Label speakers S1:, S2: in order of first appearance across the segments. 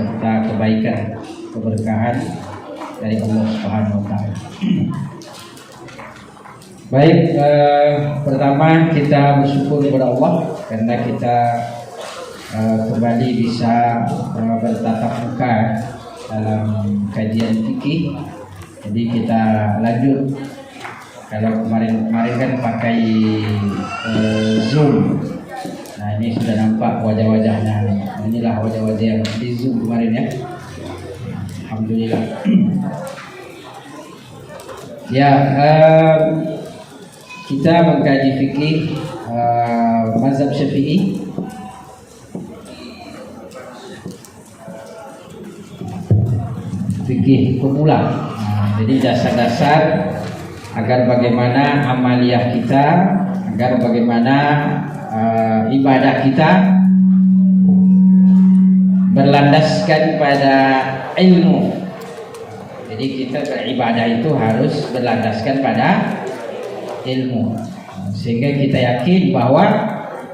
S1: serta kebaikan, keberkahan dari Allah Subhanahu wa taala. Baik, pertama kita bersyukur kepada Allah karena kita kembali bisa bertatap muka dalam kajian fikih. Jadi kita lanjut. Kalau kemarin kan pakai Zoom. Nah, ini sudah nampak wajah-wajahnya. Inilah wajah-wajah yang di Zoom kemarin ya. Alhamdulillah. Ya, kita mengkaji fikih mazhab Syafi'i. Fikih pemula. Nah, jadi dasar-dasar agar bagaimana amaliyah kita, agar bagaimana ibadah kita berlandaskan pada ilmu. Jadi kita beribadah itu harus berlandaskan pada ilmu, sehingga kita yakin bahwa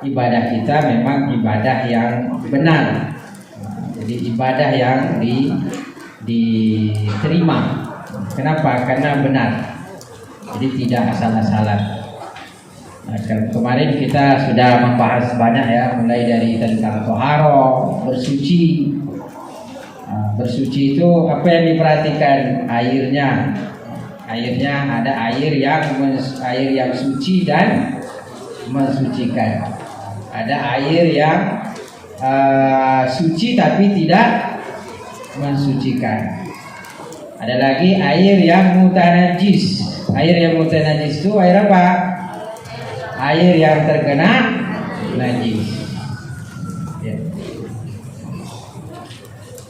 S1: ibadah kita memang ibadah yang benar. Jadi ibadah yang diterima. Kenapa? Karena benar. Jadi tidak asal-asalan. Nah, kemarin kita sudah membahas banyak ya, mulai dari tentang toharo, bersuci. Bersuci itu apa yang diperhatikan? Airnya. Airnya ada air yang suci dan mensucikan. Ada air yang suci tapi tidak mensucikan. Ada lagi air yang mutanajis. Air yang mutanajis itu air apa? Air yang terkena najis. Ya.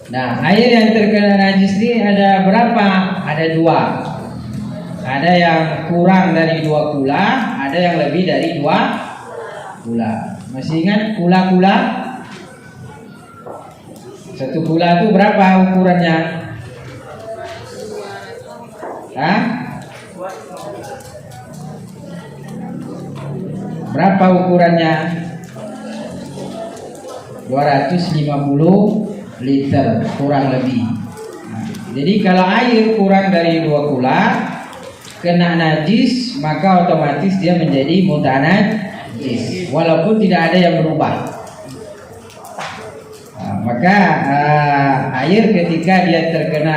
S1: Nah, air yang terkena najis ini ada berapa? Ada dua. Ada yang kurang dari 2 kula, ada yang lebih dari 2 kula. Masih ingat kula-kula? 1 kula itu berapa ukurannya? Hah? Berapa ukurannya? 250 liter kurang lebih. Nah, jadi kalau air kurang dari 2 kula kena najis, maka otomatis dia menjadi mutanajis walaupun tidak ada yang berubah. Nah, maka air ketika dia terkena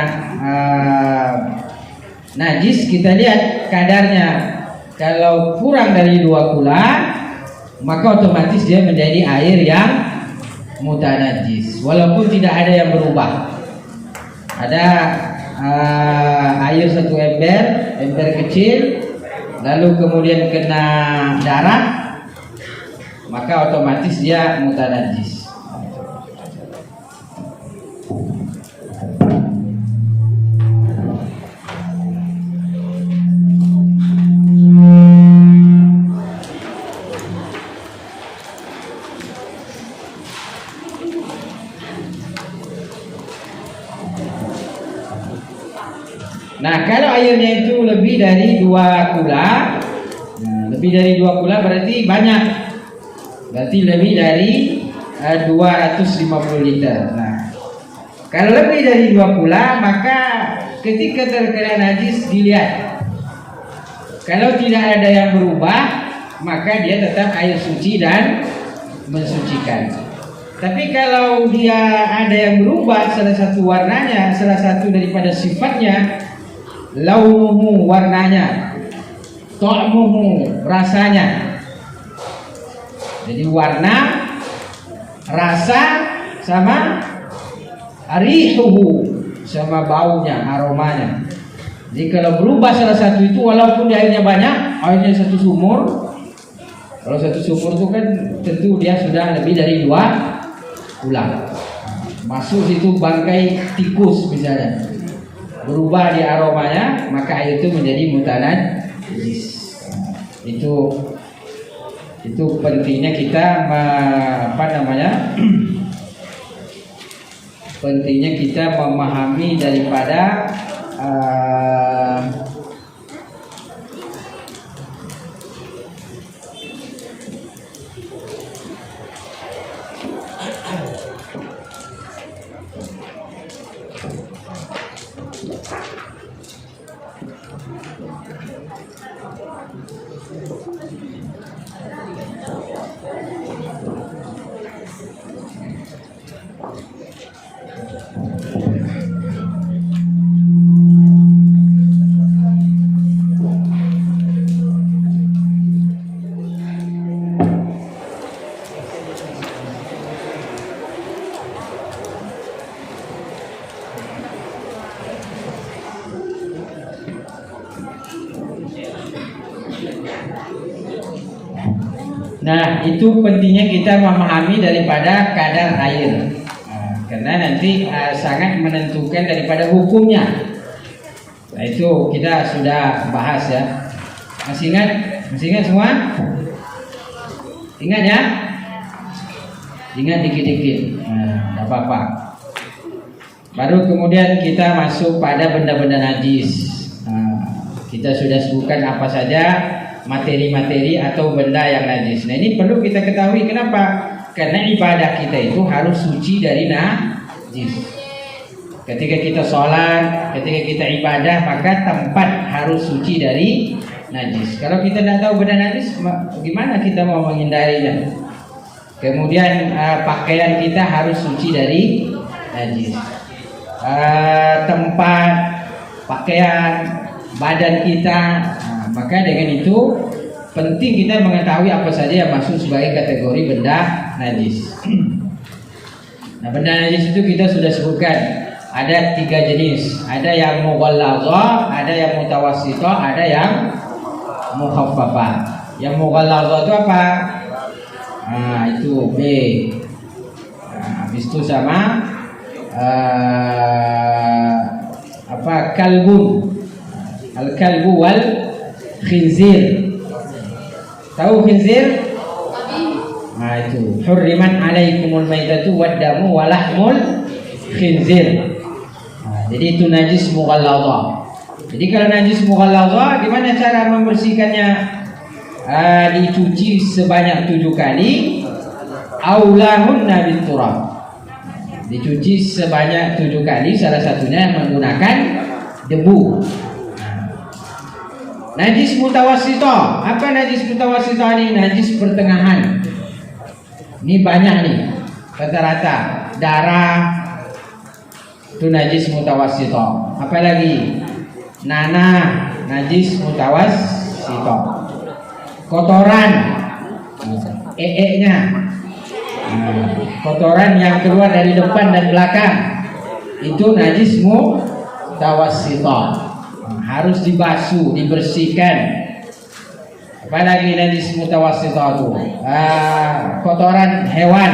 S1: najis, kita lihat kadarnya. Kalau kurang dari 2 kula, maka otomatis dia menjadi air yang mutanajis walaupun tidak ada yang berubah. Ada air 1 ember kecil, lalu kemudian kena darah, maka otomatis dia mutanajis. Nah, kalau airnya itu lebih dari 2 kula, lebih dari 2 kula berarti banyak. Berarti lebih dari 250 liter. Nah, kalau lebih dari 2 kula, maka ketika terkena najis dilihat. Kalau tidak ada yang berubah, maka dia tetap air suci dan mensucikan. Tapi kalau dia ada yang berubah, salah satu warnanya, salah satu daripada sifatnya, launuhu warnanya, ta'muhu rasanya. Jadi warna, rasa, sama rihuhu, sama baunya, aromanya. Jadi kalau berubah salah satu itu, walaupun di airnya banyak, airnya 1 sumur. Kalau 1 sumur itu kan tentu dia sudah lebih dari 2 kula. Masuk situ bangkai tikus misalnya, berubah di aromanya, maka air itu menjadi mutanajis. Itu pentingnya kita pentingnya kita memahami daripada Nah, itu pentingnya kita memahami daripada kadar air. Karena nanti sangat menentukan daripada hukumnya. Nah, itu kita sudah bahas ya. Masih ingat? Masih ingat semua? Ingat ya? Ingat dikit-dikit. Nah, apa-apa. Baru kemudian kita masuk pada benda-benda najis. Kita sudah sebutkan apa saja materi-materi atau benda yang najis. Nah, ini perlu kita ketahui kenapa? Karena ibadah kita itu harus suci dari najis. Ketika kita sholat, ketika kita ibadah, maka tempat harus suci dari najis. Kalau kita tidak tahu benda najis, gimana kita mau menghindarinya? Kemudian pakaian kita harus suci dari najis. Tempat, pakaian, badan kita, maka dengan itu penting kita mengetahui apa saja yang masuk sebagai kategori benda najis. Nah, benda najis itu kita sudah sebutkan ada 3 jenis. Ada yang mughallazah, ada yang mutawassithah, ada yang mukhaffafah. Yang mughallazah itu apa? Itu B. Habis itu sama kalbun. Al-kalbu wal khinzir. Tahu khinzir? Nah, itu hurriman alaikumul maitatu waddamu walahmul khinzir. Jadi itu najis mughallazah. Jadi kalau najis mughallazah, gimana cara membersihkannya? Dicuci sebanyak 7 kali. Aulahunna biturab. Dicuci sebanyak 7 kali, salah satunya menggunakan debu. Najis mutawassithah. Apa najis mutawassithah ini? Najis pertengahan. Ini banyak nih. Rata-rata darah itu najis mutawassithah. Apa lagi? Nanah, najis mutawassithah. Kotoran, nya. Kotoran yang keluar dari depan dan belakang itu najis mutawassithah. Harus dibasuh, dibersihkan. Apalagi najis mutawassithah itu kotoran hewan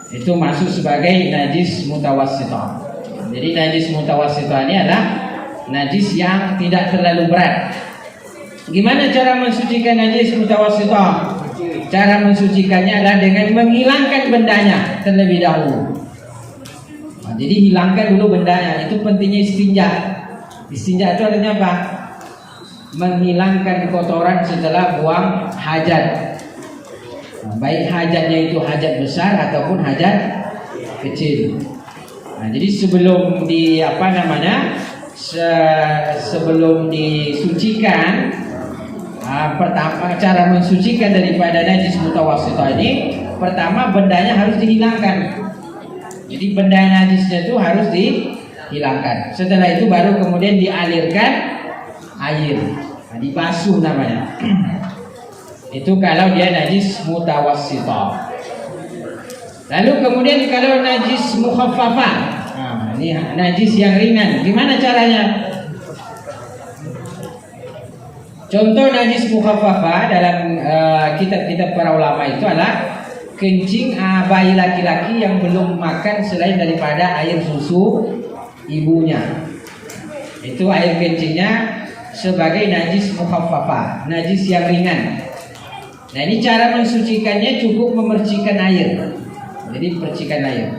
S1: itu masuk sebagai najis mutawassithah. Jadi najis mutawassithah ini adalah najis yang tidak terlalu berat. Gimana cara mensucikan najis mutawassithah? Cara mensucikannya adalah dengan menghilangkan bendanya terlebih dahulu. Jadi hilangkan dulu bendanya. Itu pentingnya istinja. Istinja itu artinya apa? Menghilangkan kotoran setelah buang hajat. Baik hajatnya itu hajat besar ataupun hajat kecil. Jadi sebelum sebelum disucikan, pertama cara mensucikan daripada najis mutawassithah ini, pertama bendanya harus dihilangkan. Jadi benda najisnya itu harus dihilangkan. Setelah itu baru kemudian dialirkan air, dibasuh namanya. Itu kalau dia najis mutawassithah. Lalu kemudian kalau najis mukhaffafah, ini najis yang ringan. Gimana caranya? Contoh najis mukhaffafah dalam kitab-kitab para ulama itu adalah kencing bayi laki-laki yang belum makan selain daripada air susu ibunya. Itu air kencingnya sebagai najis mukhaffafah, najis yang ringan. Nah, ini cara mensucikannya cukup memercikan air. Jadi percikan air.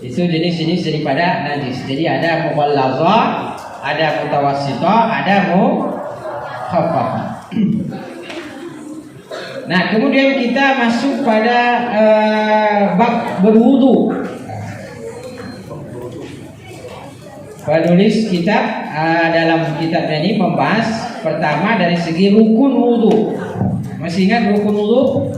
S1: Itu jenis-jenis daripada najis. Jadi ada mughallazah, ada mutawassithah, ada mukhaffafah. Nah, kemudian kita masuk pada bab berwudu. Penulis kitab dalam kitabnya ini membahas pertama dari segi rukun wudu. Masih ingat rukun wudu?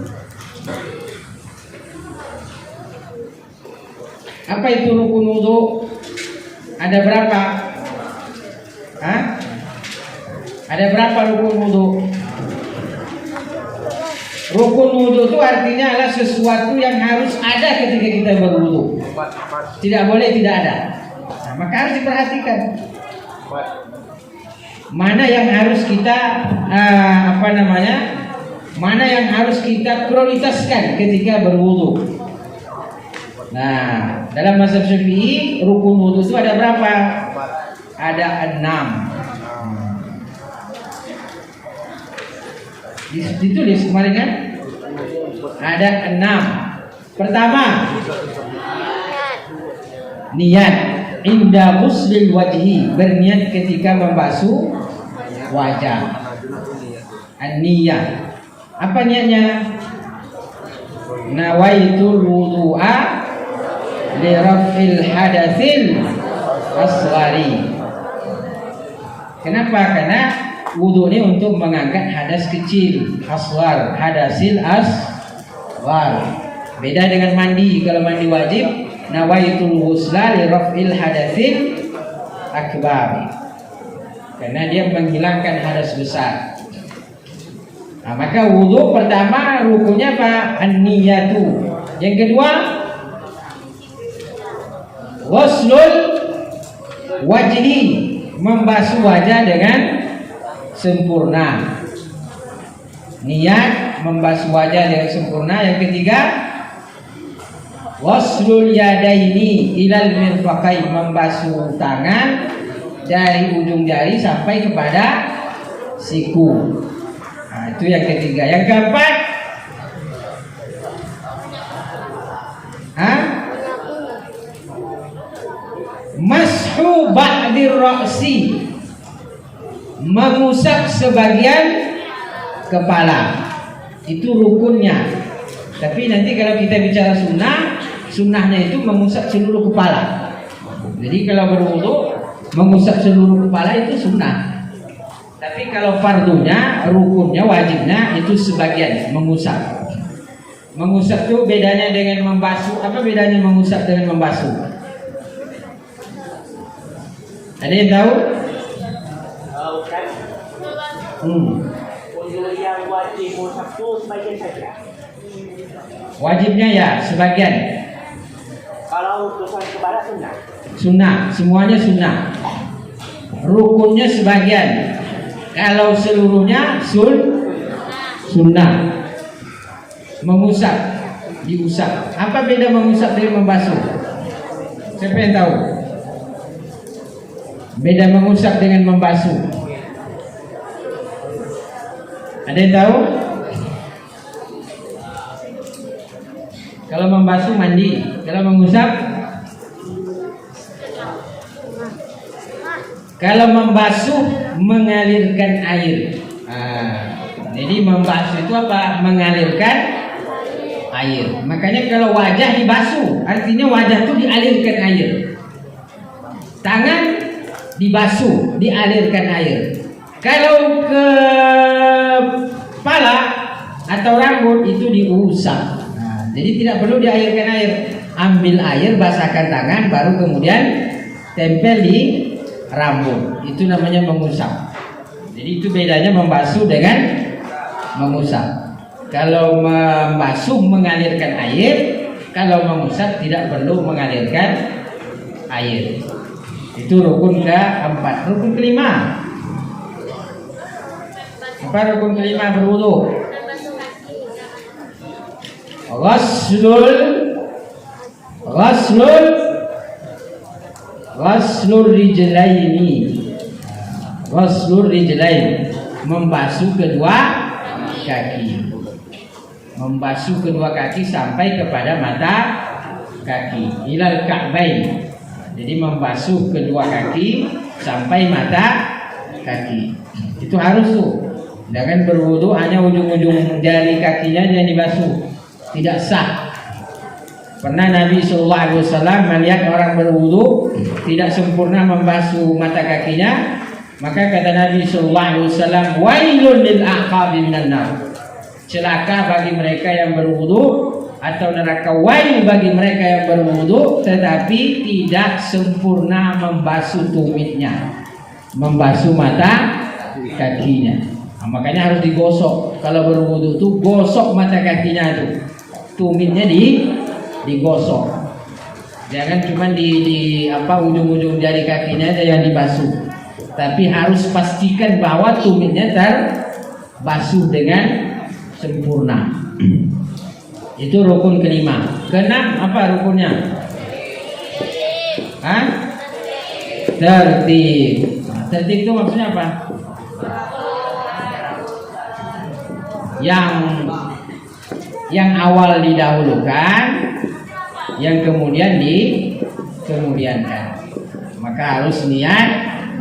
S1: Apa itu rukun wudu? Ada berapa? Ada berapa rukun wudu? Rukun wudu itu artinya adalah sesuatu yang harus ada ketika kita berwudu. Tidak boleh tidak ada. Nah, maka harus diperhatikan mana yang harus kita mana yang harus kita prioritaskan ketika berwudu. Nah, dalam mazhab Syafi'i rukun wudu itu ada berapa? Ada 6. Ditulis kemarin kan? Ada 6. Pertama, niat inda ghuslil wajhi, berniat ketika membasuh wajah. An-niyah. Apa niatnya? Nawaitul wudu'a li raf'il hadatsil asghari. Kenapa? Karena wudu ini untuk mengangkat hadas kecil, asghar, hadasil asghar. Beda dengan mandi. Kalau mandi wajib, nawaitul ghusla li raf'il hadatsil akbar. Karena dia menghilangkan hadas besar. Nah, maka wudu pertama rukunnya apa? An-niyatu. Yang kedua, ghuslul wajhi, membasuh wajah dengan sempurna. Niat membasuh wajah dengan sempurna. Yang ketiga, ghuslul yadaini ilal mirfaqain, membasuh tangan dari ujung jari sampai kepada siku. Nah, itu yang ketiga. Yang keempat, mashu ba'dir ra'si, mengusap sebagian kepala. Itu rukunnya. Tapi nanti kalau kita bicara sunnahnya itu mengusap seluruh kepala. Jadi kalau berwudu mengusap seluruh kepala itu sunnah. Tapi kalau fardunya, rukunnya, wajibnya itu sebagian mengusap. Mengusap itu bedanya dengan membasuh. Apa bedanya mengusap dengan membasuh? Ada yang tahu?
S2: Kan? Untuk yang wajib mengusap itu sebagian saja.
S1: Wajibnya ya sebagian.
S2: Kalau utusan kepada sunnah.
S1: Sunnah, semuanya sunnah. Rukunnya sebagian. Kalau seluruhnya sunnah. Mengusap, diusap. Apa beda mengusap dengan membasuh? Siapa yang tahu? Beda mengusap dengan membasuh. Ada yang tahu? Kalau membasuh mandi, kalau mengusap, kalau membasuh mengalirkan air. Jadi membasuh itu apa? Mengalirkan air. Makanya kalau wajah dibasuh, artinya wajah itu dialirkan air. Tangan dibasuh, dialirkan air. Kalau ke kepala atau rambut itu diusap. Jadi tidak perlu dialirkan air. Ambil air, basahkan tangan, baru kemudian tempel di rambut. Itu namanya mengusap. Jadi itu bedanya membasuh dengan mengusap. Kalau membasuh mengalirkan air, kalau mengusap tidak perlu mengalirkan air. Itu rukun keempat. Rukun kelima. Apa rukun kelima berwudu? Ghuslul rijlaini. Ghuslul rijlain, membasuh kedua kaki. Membasuh kedua kaki sampai kepada mata kaki. Ilal ka'bain. Jadi membasuh kedua kaki sampai mata kaki. Itu harus tuh. Jangan berwudu hanya ujung-ujung jari kakinya yang dibasuh. Tidak sah. Pernah Nabi SAW melihat orang berwudu tidak sempurna membasuh mata kakinya, maka kata Nabi SAW, wailun lil aqabi minan nar. Celaka bagi mereka yang berwudu, atau neraka wail bagi mereka yang berwudu tetapi tidak sempurna membasuh tumitnya, membasuh mata kakinya. Nah, makanya harus digosok. Kalau berwudu tuh gosok mata kakinya tuh. Tumitnya digosok. Jangan cuma di ujung-ujung jari kakinya aja yang dibasuh. Tapi harus pastikan bahwa tumitnya terbasuh dengan sempurna. Itu rukun kelima. Keenam apa rukunnya? Hah? Tertib. Nah, tertib itu maksudnya apa? Yang awal didahulukan, yang kemudian dikemudiankan. Maka harus niat,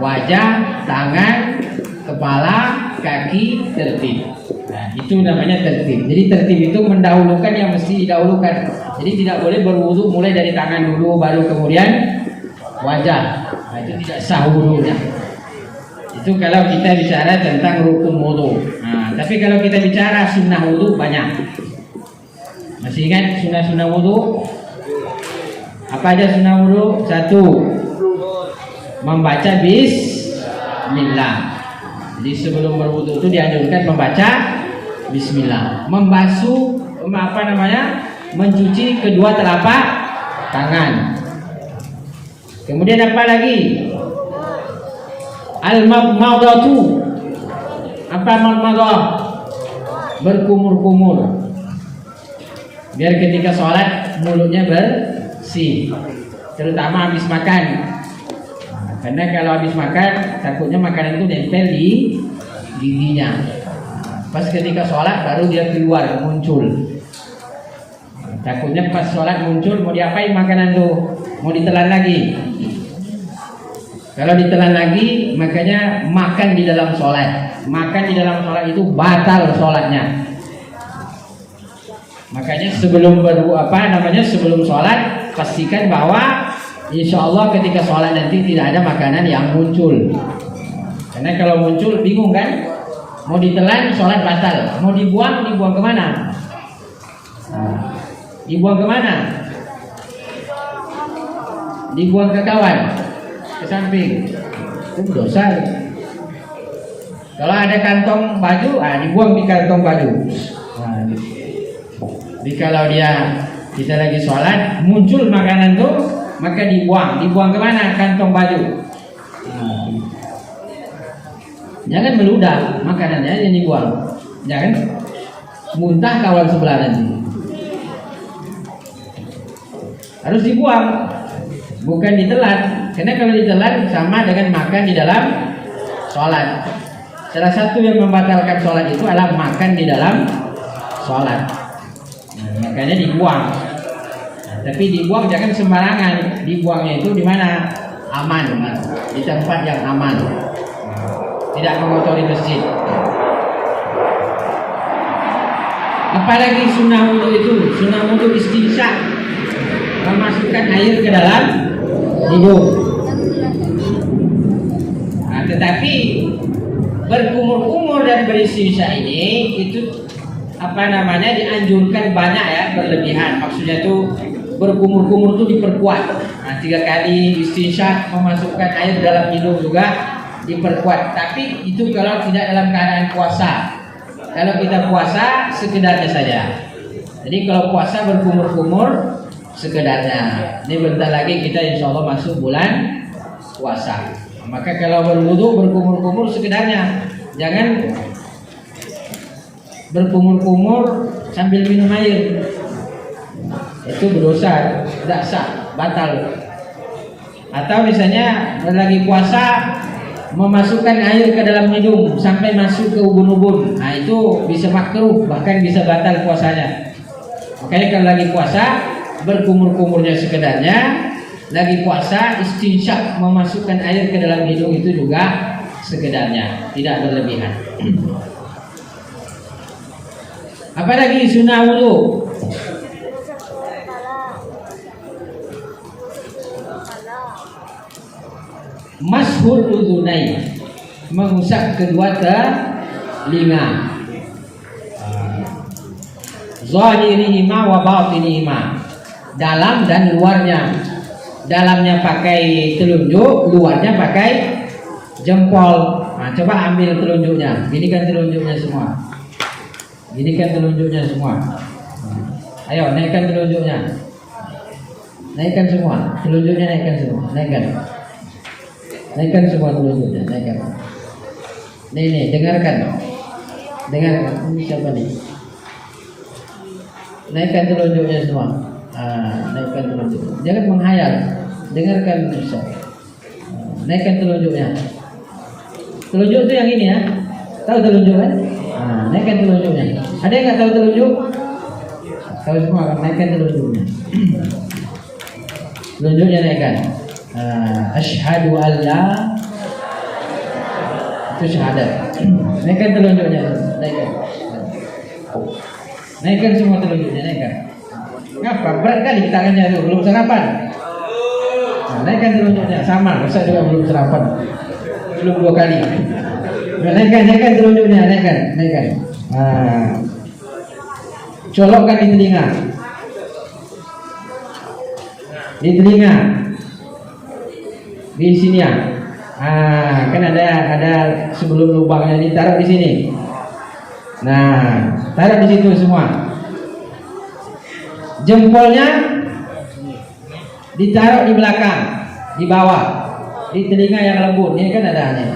S1: wajah, tangan, kepala, kaki tertib. Nah, itu namanya tertib. Jadi tertib itu mendahulukan yang mesti didahulukan. Jadi tidak boleh berwudu mulai dari tangan dulu baru kemudian wajah. Nah, itu tidak sah wudunya. Itu kalau kita bicara tentang rukun wudu. Nah, tapi kalau kita bicara sunnah wudu banyak. Masih ingat sunnah wudu? Apa aja sunnah wudu? 1. Membaca bismillah. Jadi sebelum berwudu itu dianjurkan membaca bismillah. Membasuh mencuci kedua telapak tangan. Kemudian apa lagi? Al-madmadatu. Apa madmadah? Berkumur-kumur. Biar ketika sholat mulutnya bersih. Terutama habis makan. Karena kalau habis makan takutnya makanan itu nempel di giginya. Pas ketika sholat baru dia keluar muncul. Takutnya pas sholat muncul mau diapain makanan tuh? Mau ditelan lagi. Kalau ditelan lagi makanya makan di dalam sholat. Makan di dalam sholat itu batal sholatnya. Makanya sebelum sebelum sholat pastikan bahwa insya Allah ketika sholat nanti tidak ada makanan yang muncul. Karena kalau muncul bingung kan? Mau ditelan sholat batal, mau dibuang kemana? Dibuang kemana? Dibuang ke kawan, ke samping. Itu dosa. Kalau ada kantong baju, dibuang di kantong baju. Jadi kalau kita lagi sholat muncul makanan tuh, maka dibuang kemana? Kantong baju. Jangan meludah makanannya yang dibuang. Jangan muntah kawan sebelah nanti. Harus dibuang, bukan ditelan. Karena kalau ditelan sama dengan makan di dalam sholat. Salah satu yang membatalkan sholat itu adalah makan di dalam sholat. Makanya dibuang. Tapi dibuang jangan sembarangan. Dibuangnya itu di mana? Aman, di tempat yang aman. Tidak mengotori masjid. Apalagi sunnah wudu itu? Sunnah wudu istinsyak, memasukkan air ke dalam hidung. Nah, tetapi berkumur-kumur dan beristinsyak ini itu dianjurkan banyak ya, berlebihan. Maksudnya tuh berkumur-kumur tuh diperkuat. Nah, 3 kali istinsyak memasukkan air dalam hidung juga diperkuat. Tapi itu kalau tidak dalam keadaan puasa. Kalau kita puasa sekedarnya saja. Jadi kalau puasa berkumur-kumur sekedarnya. Ini bentar lagi kita insya Allah masuk bulan puasa. Maka kalau berwudu berkumur-kumur sekedarnya. Jangan berkumur-kumur sambil minum air. Itu berdosa, tidak sah, batal. Atau misalnya lagi puasa memasukkan air ke dalam hidung sampai masuk ke ubun-ubun. Nah, itu bisa makruh, bahkan bisa batal puasanya. Makanya kalau lagi puasa berkumur-kumurnya sekedarnya. Lagi puasa istinsyak memasukkan air ke dalam hidung itu juga sekedarnya, tidak berlebihan. Apalagi sunnah wudu? Mashul udhunain, mengusap kedua telinga. Zahirihima wa batinihima, dalam dan luarnya. Dalamnya pakai telunjuk, luarnya pakai jempol. Nah, coba ambil telunjuknya. Ginikan telunjuknya semua. Ginikan telunjuknya semua. Ayo naikkan telunjuknya. Naikkan semua. Telunjuknya naikkan semua. Naikkan. Naikkan semua telunjuknya. Naikkan. Nih, dengarkan. Dengarkan. Ini siapa nih? Naikkan telunjuknya semua. Naikkan telunjuk. Jangan menghayal. Dengarkan Ustaz. Naikkan telunjuknya. Telunjuk itu yang ini ya. Tahu telunjuk kan? Naikkan telunjuknya. Ada yang nggak tahu telunjuk? Tahu semua kan? Naikkan telunjuknya. Telunjuknya naikkan. Asyhadu an la, itu syahadat. Naikkan telunjuknya. Naikkan semua telunjuknya, naikkan. Ngapa? Berat kali tangannya itu, belum sarapan. Naikkan telunjuknya, sama, masa juga belum sarapan. Belum 2 kali. Naikkan telunjuknya, naikkan. Colokkan di telinga. Di sini ya. Kan ada sebelum lubangnya ditaruh di sini. Nah, taruh di situ semua. Jempolnya ditaruh di belakang, di bawah, di telinga yang lembut. Ini kan ada ini.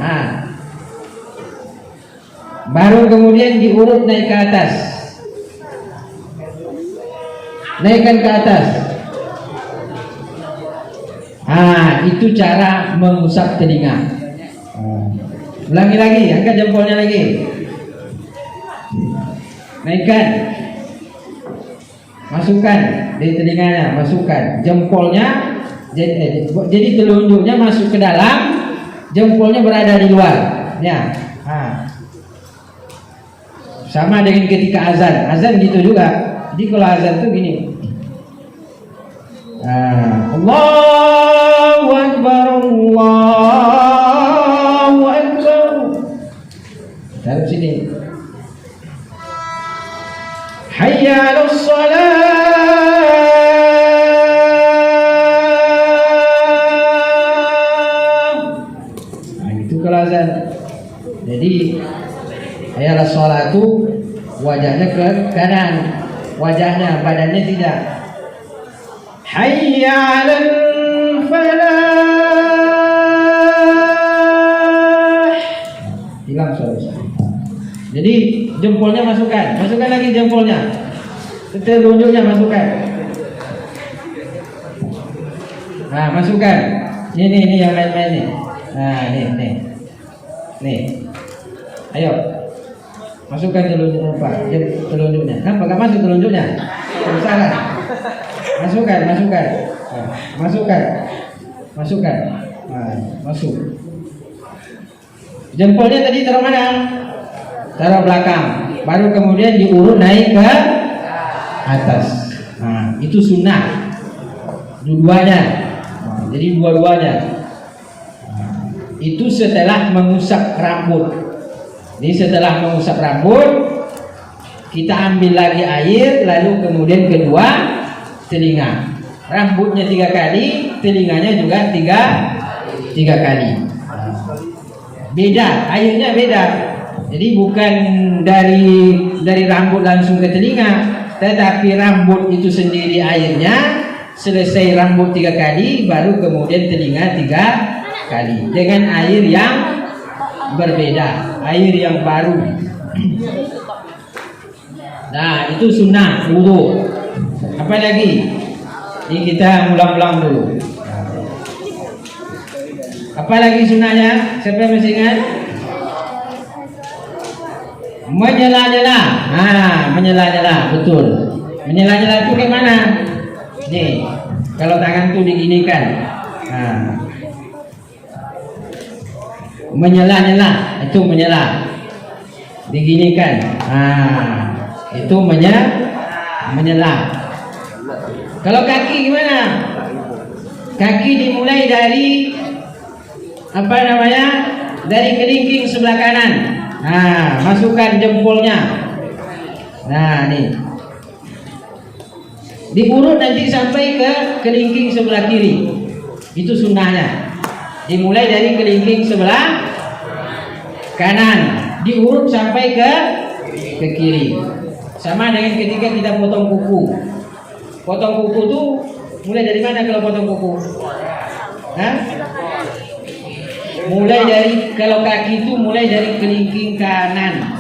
S1: Baru kemudian diurut naik ke atas. Naikkan ke atas. Itu cara mengusap telinga. Ulangi lagi, angkat jempolnya lagi. Naikkan. Masukkan di telinganya, masukkan jempolnya. Jadi telunjuknya masuk ke dalam, jempolnya berada di luar. Ya. Sama dengan ketika azan. Azan gitu juga. Jadi kalau azan tuh gini. Allahu Akbar, Allahu Akbar. Taruh sini. Hayya 'alas shalah. Itu kalau azan. Jadi hayya 'alas shalah itu wajahnya ke kanan, wajahnya, badannya tidak. Hayya 'alal falah. Hilang suara. Jadi jempolnya masukkan lagi jempolnya. Telunjuknya masukkan. Masukkan. Ini yang lain-lain nih. Nih. Ayo. Masukkan telunjuknya. Kenapa enggak masuk telunjuknya? Salah. Masukkan. Masuk. Jempolnya tadi taruh mana? Taruh belakang. Baru kemudian diurut naik ke atas. Itu sunnah. Dua-duanya. Jadi dua-duanya. Itu setelah mengusap rambut. Jadi setelah mengusap rambut, kita ambil lagi air, lalu kemudian kedua telinga. Rambutnya 3 kali, telinganya juga 3 kali. Beda, airnya beda. Jadi bukan dari rambut langsung ke telinga, tetapi rambut itu sendiri airnya. Selesai rambut 3 kali, baru kemudian telinga 3 kali dengan air yang berbeda, air yang baru. Nah, itu sunnah wudu. Apa lagi? Ini kita ulang-ulang dulu. Apa lagi sunnahnya? Siapa yang masih ingat? Menyela-nyela. Menyela-nyela, betul. Menyela-nyela itu gimana? Nih, kalau tangan tuh diginikan. Menyela-nyela, itu menyela. Diginikan. Itu menyela. Kalau kaki gimana? Kaki dimulai dari dari kelingking sebelah kanan. Masukkan jempolnya. Nih. Diurut nanti sampai ke kelingking sebelah kiri. Itu sunnahnya. Dimulai dari kelingking sebelah kanan, diurut sampai ke kiri. Sama dengan ketika kita potong kuku. Potong kuku tuh mulai dari mana kalau potong kuku? Kalau kaki itu mulai dari kelingking kanan.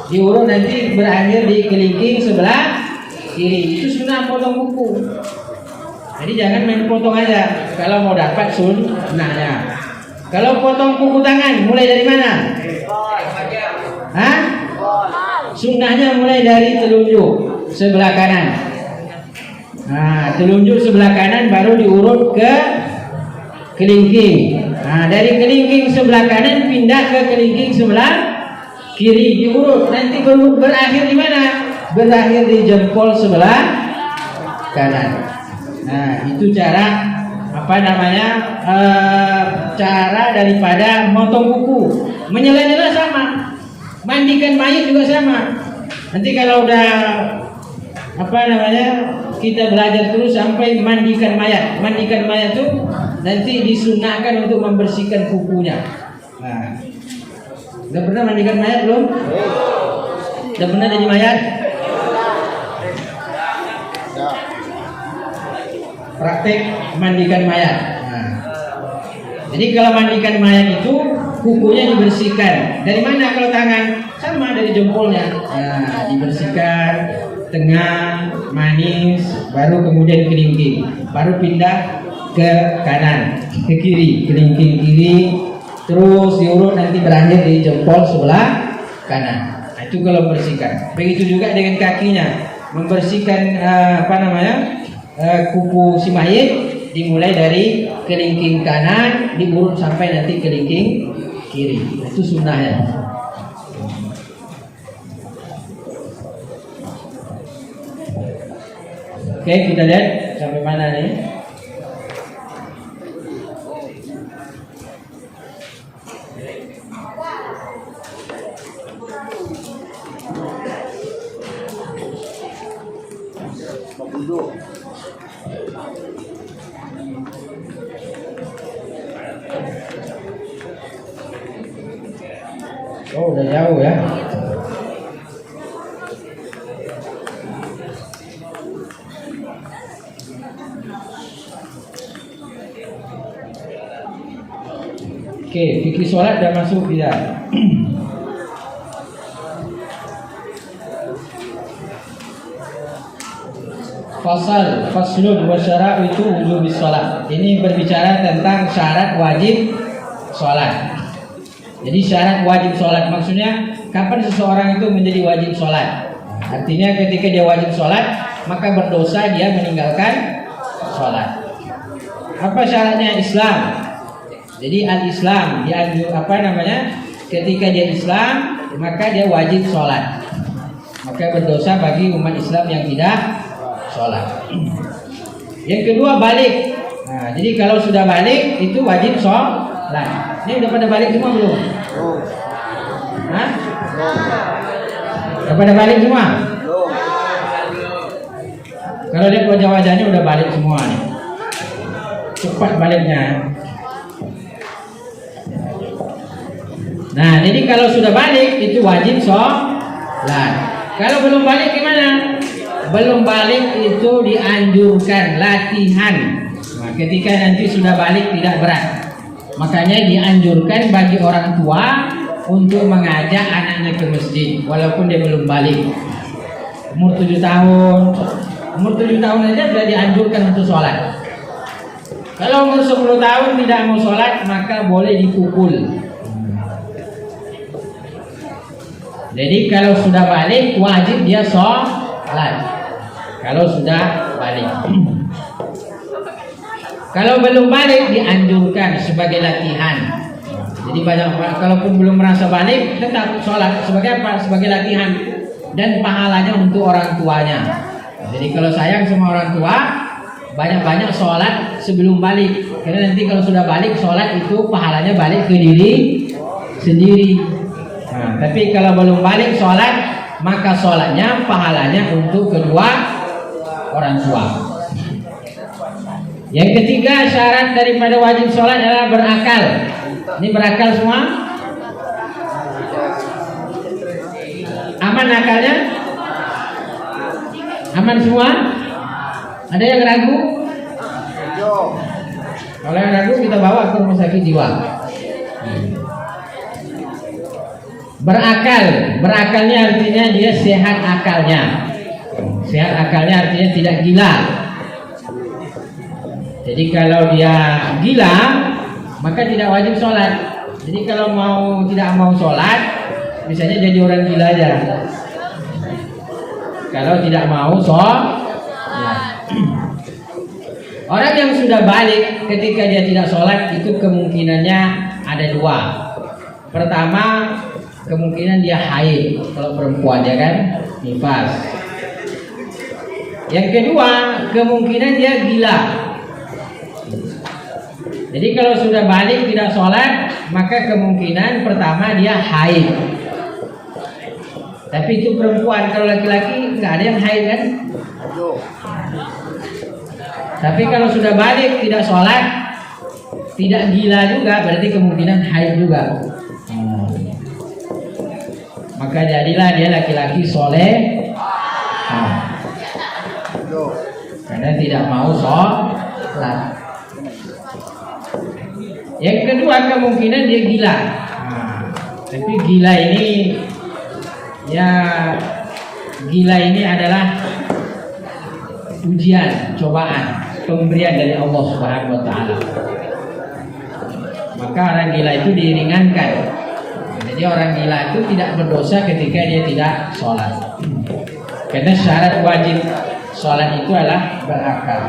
S1: Diurut nanti berakhir di kelingking sebelah kiri. Itu sunnah potong kuku. Jadi jangan main potong aja. Kalau mau dapat sunnahnya. Kalau potong kuku tangan, mulai dari mana? Hah? Sunnahnya mulai dari telunjuk sebelah kanan. Nah, telunjuk sebelah kanan baru diurut ke kelingking. Nah, dari kelingking sebelah kanan pindah ke kelingking sebelah kiri, diurut. Nanti berakhir di mana? Berakhir di jempol sebelah kanan. Nah, itu cara cara daripada motong kuku. Menyela-nyela sama, mandikan mayat juga sama. Nanti kalau udah kita belajar terus sampai mandikan mayat itu nanti disunahkan untuk membersihkan kukunya. Nah, udah pernah mandikan mayat belum? Udah pernah jadi mayat? Praktek mandikan mayat. Nah, jadi kalau mandikan mayat itu kukunya dibersihkan. Dari mana kalau tangan? Sama dari jempolnya. Nah, dibersihkan tengah, manis, baru kemudian kelingking, baru pindah ke kanan, ke kiri, kelingking kiri, terus diurut nanti berakhir di jempol sebelah kanan. Nah, itu kalau membersihkan. Begitu juga dengan kakinya, membersihkan kuku si mayit dimulai dari kelingking kanan diurut sampai nanti kelingking kiri. Itu sunnahnya. Oke, kita lihat sampai mana nih? Oh, udah jauh ya. Oke, fikih sholat udah masuk tidak? Faslun wa syara'itu wujubis sholat. Ini berbicara tentang syarat wajib sholat. Jadi syarat wajib sholat maksudnya kapan seseorang itu menjadi wajib sholat. Artinya ketika dia wajib sholat maka berdosa dia meninggalkan sholat. Apa syaratnya Islam? Jadi al-Islam ketika dia Islam maka dia wajib sholat. Maka berdosa bagi umat Islam yang tidak sholat. Yang kedua balik. Nah, jadi kalau sudah balik itu wajib sholat. Ini udah pada balik semua belum? Hah? Udah pada balik semua? Kalau lihat wajah-wajahnya udah balik semua nih. Cepat baliknya. Nah, jadi kalau sudah balik itu wajib sholat. Kalau belum balik gimana? Belum balik itu dianjurkan latihan. Nah, ketika nanti sudah balik tidak berat. Makanya dianjurkan bagi orang tua untuk mengajak anaknya ke masjid walaupun dia belum balik. Umur 7 tahun. Umur 7 tahun aja sudah dianjurkan untuk sholat. Kalau umur 10 tahun tidak mau sholat maka boleh dipukul. Jadi kalau sudah balik wajib dia sholat. Kalau sudah balik. Kalau belum balik dianjurkan sebagai latihan. Jadi kalaupun belum merasa balik tetap sholat sebagai apa? Sebagai latihan dan pahalanya untuk orang tuanya. Jadi kalau sayang sama orang tua banyak-banyak sholat sebelum balik. Karena nanti kalau sudah balik sholat itu pahalanya balik ke diri sendiri. Nah, tapi kalau belum balik sholat maka sholatnya pahalanya untuk kedua orang tua. Yang ketiga syarat daripada wajib sholat adalah berakal. Ini berakal semua? Aman akalnya? Aman semua? Ada yang ragu? Kalau yang ragu kita bawa ke rumah sakit jiwa. Berakal, berakalnya artinya dia sehat akalnya. Sehat akalnya artinya tidak gila. Jadi kalau dia gila, maka tidak wajib sholat. Jadi kalau tidak mau sholat, misalnya jadi orang gila aja. Kalau tidak mau sholat, orang yang sudah balik ketika dia tidak sholat itu kemungkinannya ada dua. Pertama, kemungkinan dia haid kalau perempuan ya kan, nifas. Yang kedua, kemungkinan dia gila. Jadi kalau sudah balik tidak sholat, maka kemungkinan pertama dia haid. Tapi itu perempuan, kalau laki-laki nggak ada yang haid kan? Tapi kalau sudah balik tidak sholat, tidak gila juga, berarti kemungkinan haid juga. Maka jadilah dia laki-laki soleh, karena tidak mau sholat. Yang kedua kemungkinan dia gila. Tapi gila ini adalah ujian, cobaan, pemberian dari Allah Subhanahu wa taala. Maka orang gila itu diringankan. Jadi orang gila itu tidak berdosa ketika dia tidak sholat. Karena syarat wajib sholat itu adalah berakal.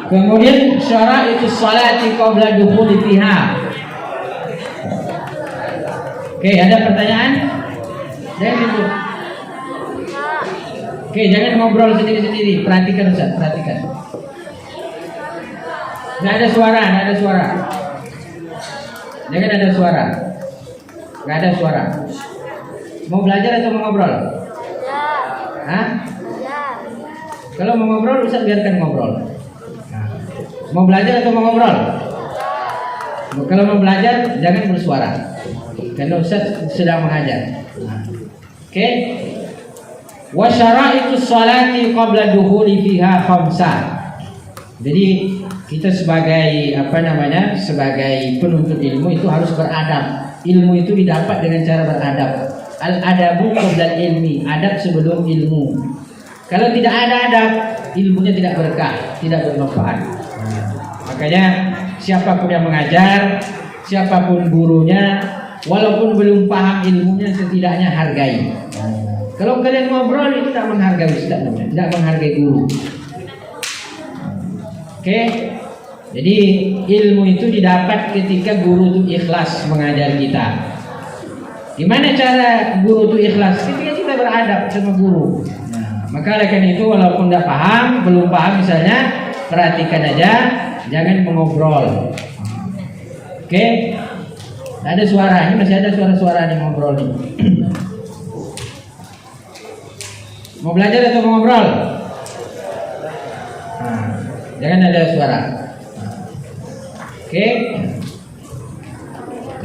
S1: Kemudian syaraitus sholati qabla dukhuli fiha. Oke, ada pertanyaan? Jangan itu. Oke, jangan ngobrol sendiri-sendiri. Perhatikan Ustaz, perhatikan. Nggak ada suara. Jangan ada suara. Nggak ada suara. Mau belajar atau mau ngobrol? Hah? Kalau mau ngobrol, Ustaz biarkan ngobrol. Mau belajar atau mau ngobrol? Kalau mau belajar jangan bersuara, karena Ustaz sedang mengajar. Oke. Wa syara'itus sholati qabla dukhuli fiha khamsah. Jadi kita sebagai sebagai penuntut ilmu itu harus beradab. Ilmu itu didapat dengan cara beradab. Al-adabu qabla ilmi, adab sebelum ilmu. Kalau tidak ada adab, ilmunya tidak berkah, tidak bermanfaat. Makanya siapapun yang mengajar, siapapun gurunya, walaupun belum paham ilmunya, setidaknya hargai. Kalau kalian ngobrol itu tak menghargai ustaz namanya, tidak menghargai guru. Oke. Jadi ilmu itu didapat ketika guru itu ikhlas mengajar kita. Gimana cara guru itu ikhlas? Ketika kita beradab sama guru. Maka oleh karena itu walaupun tidak paham, belum paham misalnya, perhatikan aja, jangan mengobrol. Oke? Ada suara, ini masih ada suara-suara nih ngobrol nih. Mau belajar atau mau ngobrol? Jangan ada suara. Oke?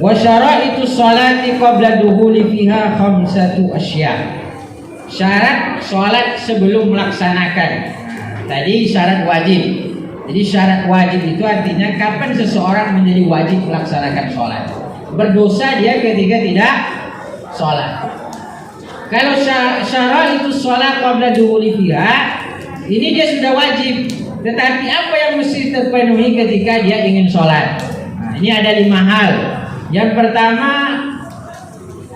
S1: Wa syara'itus sholati qabla dukhuli fiha khamsatu asya'. Syarat sholat sebelum melaksanakan. Tadi syarat wajib. Jadi syarat wajib itu artinya kapan seseorang menjadi wajib melaksanakan sholat. Berdosa dia ketika tidak sholat. Kalau syarat itu sholat qabla dukhuli fiha, ini dia sudah wajib. Tetapi apa yang mesti terpenuhi ketika dia ingin sholat? Ini ada 5 hal. Yang pertama,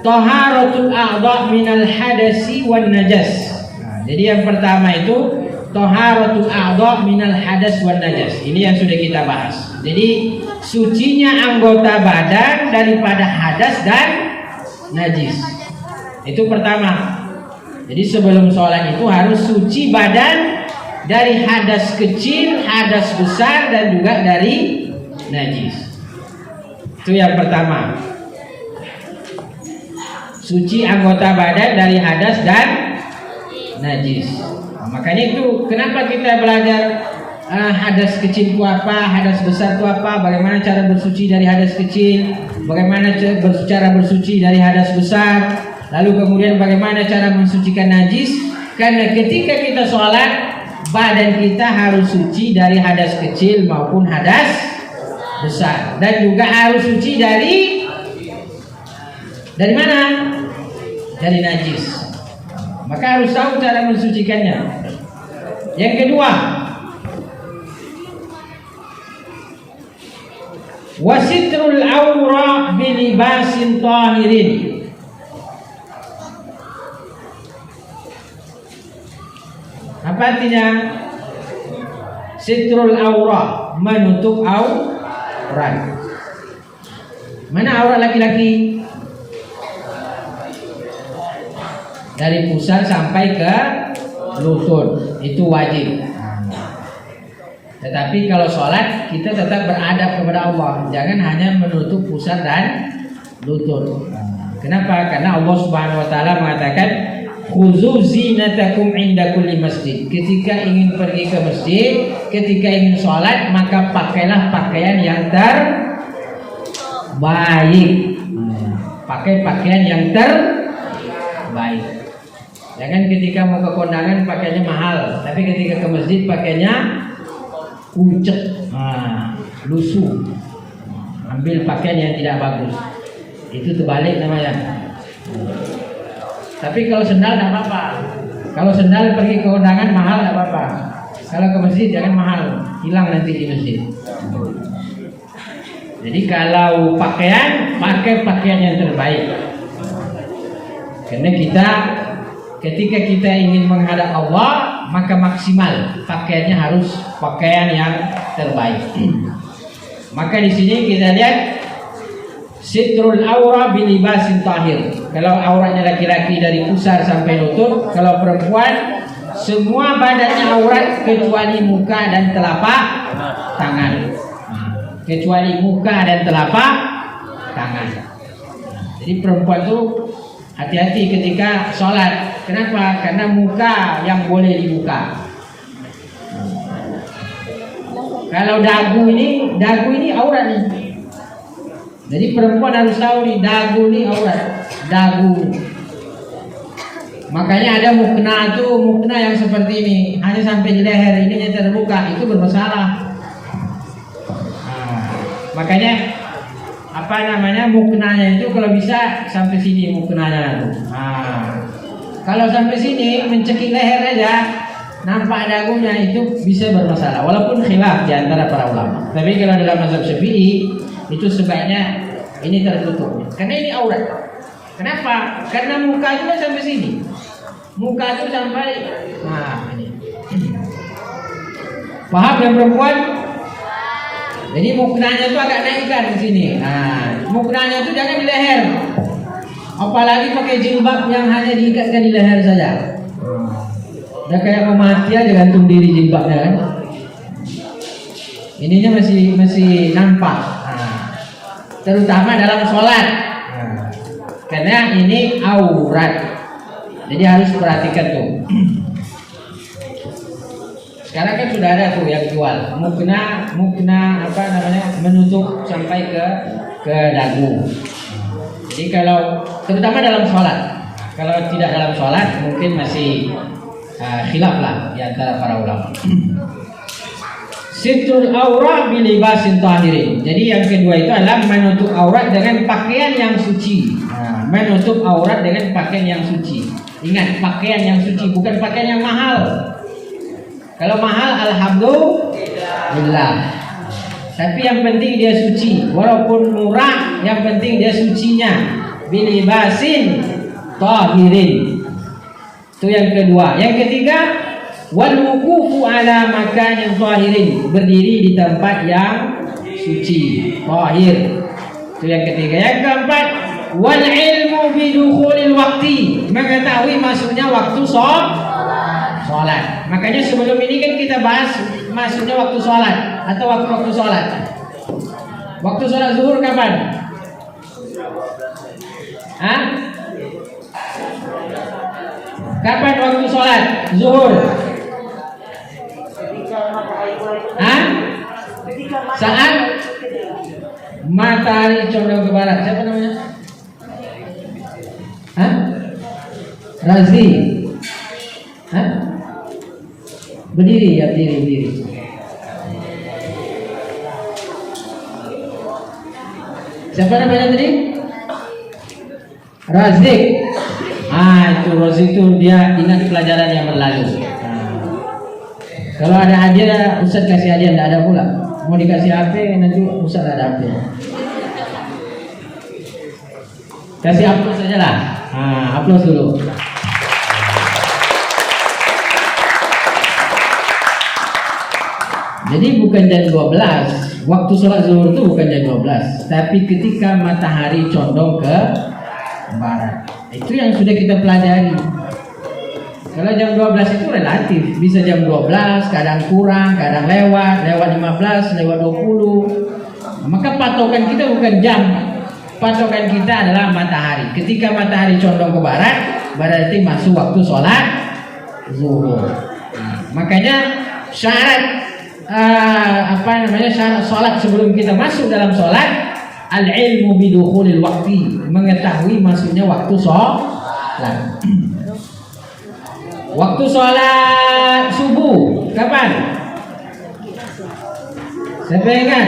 S1: taharatul a'dha minal hadasi wan najas. Jadi yang pertama itu taharatul a'dha minal hadas wan najas. Ini yang sudah kita bahas. Jadi sucinya anggota badan daripada hadas dan najis. Itu pertama. Jadi sebelum sholat itu harus suci badan dari hadas kecil, hadas besar, dan juga dari najis. Itu yang pertama. Suci anggota badan dari hadas dan najis. Nah, makanya itu kenapa kita belajar hadas kecil itu apa, hadas besar itu apa, bagaimana cara bersuci dari hadas kecil, bagaimana cara bersuci dari hadas besar, lalu kemudian bagaimana cara mensucikan najis. Karena ketika kita sholat, badan kita harus suci dari hadas kecil maupun hadas besar, dan juga harus suci dari mana? Dari najis. Maka harus tahu cara mensucikannya. Yang kedua, wasitrul aura bilibasin tahirin. Apa artinya? Sitrul aura, menutup aurat. Mana aurat laki-laki? Dari pusar sampai ke lutut, itu wajib. Tetapi kalau sholat kita tetap beradab kepada Allah, jangan hanya menutup pusar dan lutut. Kenapa? Karena Allah Subhanahu Wa Taala mengatakan, khuzu zinatakum inda kulli masjid. Ketika ingin pergi ke masjid, ketika ingin sholat, maka pakailah pakaian yang terbaik. Pakai pakaian yang terbaik. Jangan ketika mau ke kondangan pakainya mahal, tapi ketika ke masjid pakainya kucek, lusuh. Ambil pakaian yang tidak bagus. Itu terbalik namanya. Tapi kalau sendal tidak apa-apa. Kalau sendal pergi ke kondangan mahal tidak apa-apa. Kalau ke masjid jangan mahal, hilang nanti di masjid. Jadi kalau pakaian, pakai pakaian yang terbaik. Karena ketika kita ingin menghadap Allah, maka maksimal pakaiannya harus pakaian yang terbaik. Maka di sini kita lihat sitrul aura bilibasin tahir. Kalau auratnya laki-laki dari pusar sampai lutut, kalau perempuan semua badannya aurat kecuali muka dan telapak tangan. Kecuali muka dan telapak tangan. Jadi perempuan itu hati-hati ketika sholat. Kenapa? Karena muka yang boleh dibuka. Kalau dagu ini aurat nih. Jadi perempuan harus tahu nih, dagu ini aurat. Dagu. Makanya ada mukna yang seperti ini, hanya sampai di leher, ini yang terbuka, itu bermasalah. Makanya muknanya itu kalau bisa sampai sini muknanya tuh. Kalau sampai sini mencekik leher aja, nampak dagunya, itu bisa bermasalah. Walaupun khilaf di antara para ulama. Tapi kalau dalam mazhab Syafi'i itu sebaiknya ini tertutup. Karena ini aurat. Kenapa? Karena muka itu kan sampai sini. Muka itu sampai ini. Paham yang perempuan? Jadi muknanya itu agak naikkan di sini. Muknanya itu jangan di leher. Apalagi pakai jilbab yang hanya diikatkan di leher saja. Udah kayak mau mati aja gantung diri jilbabnya kan. Ininya masih nampak. Terutama dalam sholat. Karena ini aurat. Jadi harus perhatikan tuh. Sekarang kan sudah ada tuh yang jual mukna menutup sampai ke dagu. Jadi kalau terutama dalam sholat, kalau tidak dalam sholat mungkin masih khilaf lah di antara para ulama. Sitrul aura bilibasin tahirin. Jadi yang kedua itu adalah menutup aurat dengan pakaian yang suci. Menutup aurat dengan pakaian yang suci. Ingat, pakaian yang suci, bukan pakaian yang mahal. Kalau mahal alhamdulillah. Tapi yang penting dia suci. Walaupun murah, yang penting dia sucinya. Bilibasin tahirin. Itu yang kedua. Yang ketiga, wal wuqufu ala makanin tahirin. Berdiri di tempat yang suci, tahir. Itu yang ketiga. Yang keempat, wal ilmu bidukhulil waqti, mengetahui masuknya waktu sholat. Makanya sebelum ini kan kita bahas masuknya waktu sholat atau waktu sholat. Waktu sholat zuhur kapan? Hah? Kapan waktu sholat zuhur? Hah? Saat matahari condong ke barat. Siapa namanya? Hah? Razi. Hah? Berdiri ya, berdiri. Siapa namanya tadi? Razik. Itu Razik itu dia ingat pelajaran yang berlalu. Kalau ada hadiah, Ustaz kasih hadiah, tidak ada pula. Mau dikasih HP, nanti Ustaz ada HP. Kasih upload saja lah. Upload dulu. Jadi bukan jam 12. Waktu sholat zuhur itu bukan jam 12, tapi ketika matahari condong ke barat. Itu yang sudah kita pelajari. Kalau jam 12 itu relatif, bisa jam 12, kadang kurang, kadang lewat 15, lewat 20. Maka patokan kita bukan jam. Patokan kita adalah matahari. Ketika matahari condong ke barat, berarti masuk waktu sholat zuhur. Makanya syarat syarat sholat sebelum kita masuk dalam sholat, al-ilmu bidukhulil waqti, mengetahui masuknya waktu sholat. Waktu sholat subuh kapan? Siapa yang ingat?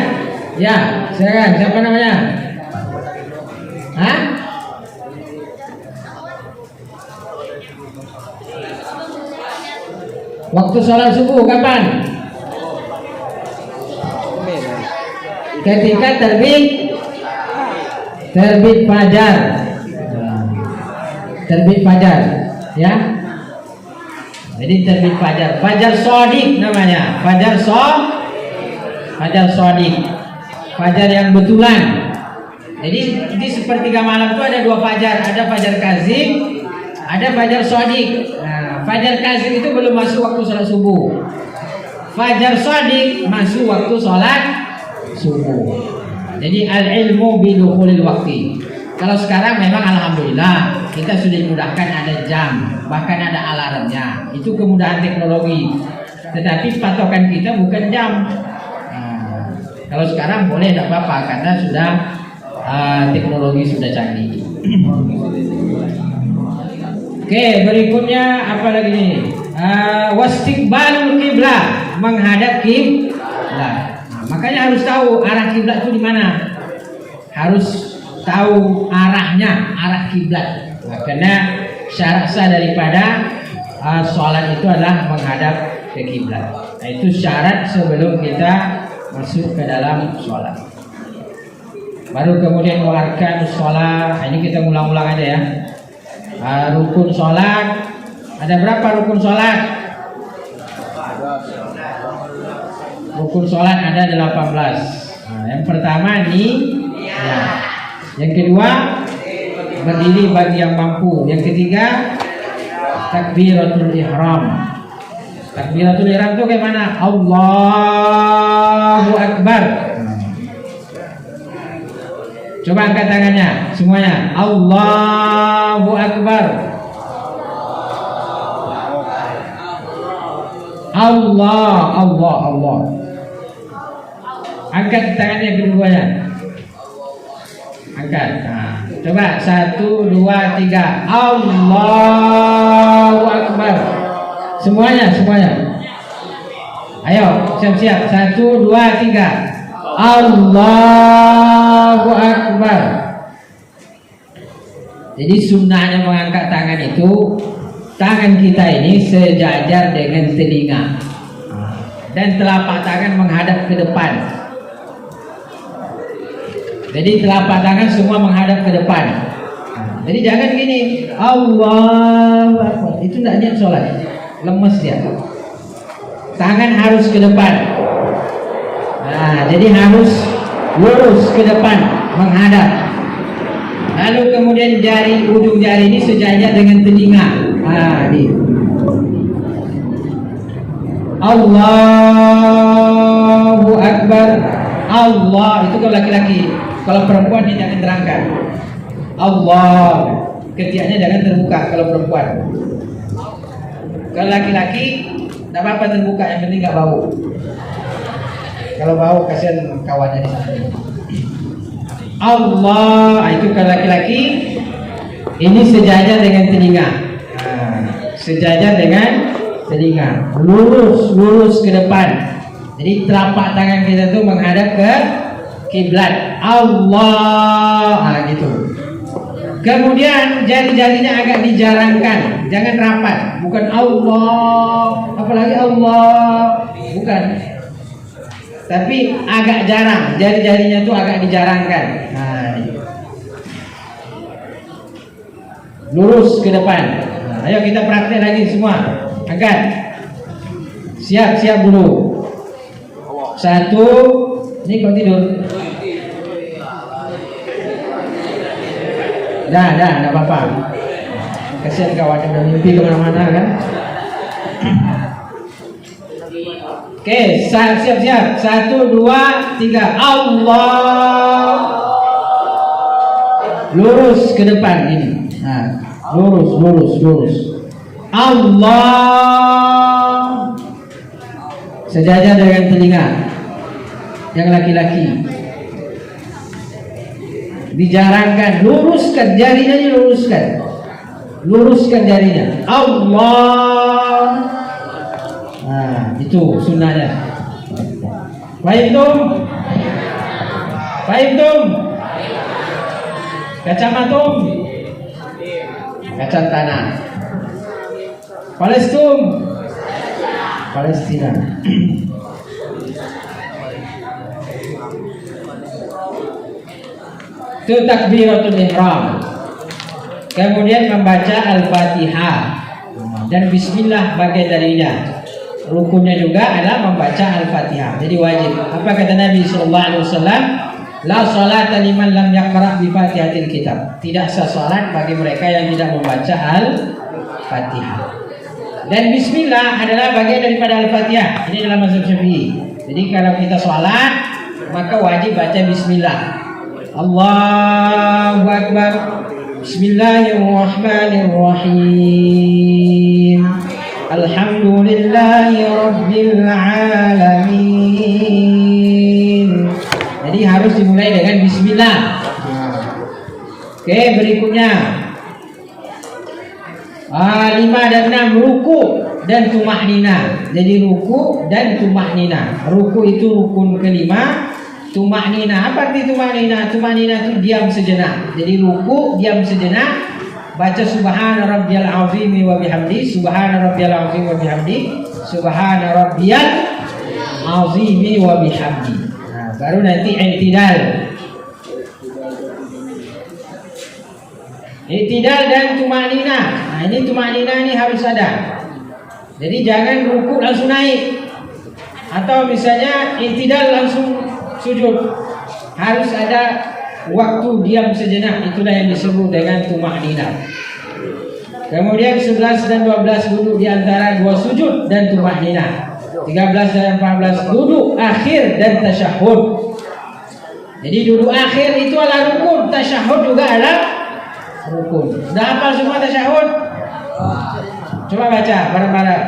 S1: Ya, silakan. Siapa namanya? Hah? Waktu sholat subuh kapan? Ketika terbit fajar. Terbit fajar, ya. Jadi terbit fajar. Fajar shadiq namanya. Fajar shadiq. Fajar yang betulan. Jadi di sepertiga malam itu ada dua fajar, ada fajar kazim, ada fajar shadiq. Nah, fajar kazim itu belum masuk waktu sholat subuh. Fajar shadiq masuk waktu sholat subuh. Jadi al-ilmu bidukhulil waqti. Kalau sekarang memang alhamdulillah kita sudah dimudahkan, ada jam, bahkan ada alarmnya. Itu kemudahan teknologi. Tetapi patokan kita bukan jam. Kalau sekarang boleh, tidak apa-apa karena sudah teknologi sudah canggih. Oke, berikutnya apa lagi nih? Wastiqbalul qiblah, menghadap kiblat. Makanya harus tahu arah kiblat itu di mana. Harus tahu arahnya, arah kiblat. Karena syarat sah daripada sholat itu adalah menghadap ke kiblat. Nah, itu syarat sebelum kita masuk ke dalam sholat. Baru kemudian arkan sholat. Ini kita ulang-ulang aja ya. Rukun sholat. Ada berapa rukun sholat? Rukun sholat ada 18. Yang pertama nih, ya. Yang kedua, berdiri bagi yang mampu. Yang ketiga, takbiratul ihram. Takbiratul ihram itu kayak mana? Allahu Akbar. Coba angkat tangannya semuanya. Allahu Akbar. Allah. Angkat tangannya keduanya. Angkat. Nah, coba 1, 2, 3. Allahu Akbar. Semuanya. Ayo, siap-siap. 1, 2, 3. Allahu Akbar. Jadi sunnahnya mengangkat tangan itu, tangan kita ini sejajar dengan telinga dan telapak tangan menghadap ke depan. Jadi telapak tangan semua menghadap ke depan. Jadi jangan gini, Allahu Akbar. Itu tidak niat sholat, lemes dia. Tangan harus ke depan. Nah, jadi harus lurus ke depan, menghadap. Lalu kemudian ujung jari ini sejajar dengan telinga. Ini. Allahu Akbar. Allah itu kalau laki-laki. Kalau perempuan dia jangan terangkat. Allah. Ketiaknya jangan terbuka kalau perempuan. Kalau laki-laki tidak apa-apa terbuka, yang penting nggak bau. Kalau bau kasihan kawannya di sana. Allah itu kalau laki-laki ini sejajar dengan telinga. Sejajar dengan telinga, lurus ke depan. Jadi telapak tangan kita tuh menghadap ke kiblat. Allah, gitu. Kemudian jari-jarinya agak dijarangkan, jangan rapat. Bukan Allah, apalagi Allah, bukan. Tapi agak jarang, jari-jarinya tuh agak dijarangkan. Lurus ke depan. Ayo kita praktek lagi semua. Angkat. Siap dulu. 1. Ini kau tidur. Dah, enggak apa-apa. Kasihan kawan udah mimpi kemana-mana kan. Oke, siap. 1, 2, 3. Allah. Lurus ke depan ini. Lurus. Allah. Sejajar dengan telinga. Yang laki-laki. Dijarangkan, luruskan jarinya, luruskan jarinya. Allah. Itu sunnahnya. Paham tum? Kacamatum? Kacang tanah. Palestina. Itu takbiratul ihram. Kemudian membaca Al-Fatihah dan bismillah bagian darinya. Rukunnya juga adalah membaca Al-Fatihah. Jadi wajib. Apa kata Nabi sallallahu alaihi wasallam? La salata liman lam yaqra bi Fatihatil kitab. Tidak sah salat bagi mereka yang tidak membaca Al-Fatihah. Dan bismillah adalah bagian daripada Al-Fatihah. Ini dalam mazhab Syafi'i. Jadi kalau kita salat maka wajib baca bismillah. Allahu Akbar. Bismillahirrahmanirrahim. Alhamdulillahi Rabbil Alamin. Jadi harus dimulai dengan bismillah. Oke, berikutnya 5 dan 6 ruku dan tumahnina. Jadi ruku dan tumahnina. Ruku itu rukun kelima. Tumahnina, apa arti tumahnina? Tumahnina itu diam sejenak. Jadi ruku, diam sejenak. Baca subhana rabbiyal azim wa bihamdi, subhana rabbiyal azim wa bihamdi, subhana rabbiyal azim wa bihamdi. Baru nanti i'tidal. I'tidal dan tumahnina. Ini tumahnina ini harus ada. Jadi jangan ruku langsung naik. Atau misalnya i'tidal langsung sujud. Harus ada waktu diam sejenak. Itulah yang disebut dengan tumahnina. Kemudian 11 dan 12 duduk di antara 2 sujud dan tumahnina. 13 dan 14 duduk akhir dan tasyahud. Jadi duduk akhir itu adalah rukun, tasyahud juga adalah rukun. Sudah hafal semua tasyahud? Coba baca bareng-bareng.